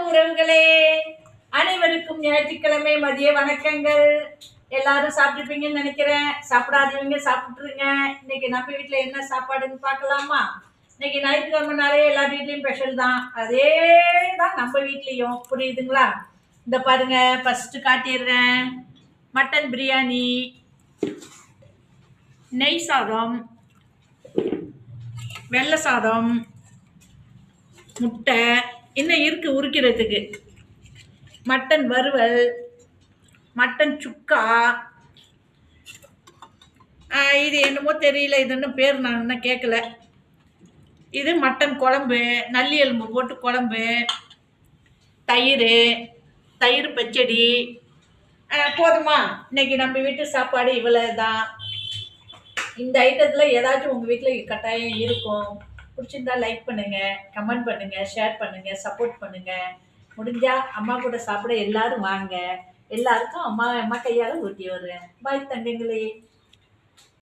வணக்கம் உறவுகளே, அனைவருக்கும் ஞாயிற்றுக்கிழமை மதிய வணக்கங்கள். எல்லாரும் சாப்பிட்டுருப்பீங்கன்னு நினைக்கிறேன். சாப்பிடாதவங்க சாப்பிட்டுருங்க. இன்னைக்கு நம்ம வீட்டுல என்ன சாப்பாடுன்னு பார்க்கலாமா? இன்னைக்கு ஞாயிற்றுக்கிழமைனாலே எல்லா வீட்லயும் ஸ்பெஷல் தான். அதே தான் நம்ம வீட்லயும், புரியுதுங்களா? இந்த பாருங்க, ஃபர்ஸ்ட் காட்டிடுறேன். மட்டன் பிரியாணி, நெய் சாதம், வெள்ளை சாதம், முட்டை இன்னும் இருக்கு உரிக்கிறதுக்கு, மட்டன் வறுவல், மட்டன் சுக்கா, இது என்னமோ தெரியல, இது இன்னும் பேர் நான் இன்னும் கேட்கல. இது மட்டன் குழம்பு, நல்லி எலும்பு போட்டு குழம்பு, தயிர், தயிர் பச்சடி. போதுமா? இன்னைக்கு நம்ம வீட்டு சாப்பாடு இவ்வளவு தான். இந்த ஐட்டத்தில் ஏதாச்சும் உங்கள் வீட்டில் கட்டாயம் இருக்கும். பிடிச்சிருந்தா லைக் பண்ணுங்க, கமெண்ட் பண்ணுங்க, ஷேர் பண்ணுங்க, சப்போர்ட் பண்ணுங்க. முடிஞ்சா அம்மா கூட சாப்பிட எல்லாரும் வாங்க. எல்லாருக்கும் அம்மா கையால் ஊட்டி வருவேன். பாய் தங்கங்களே.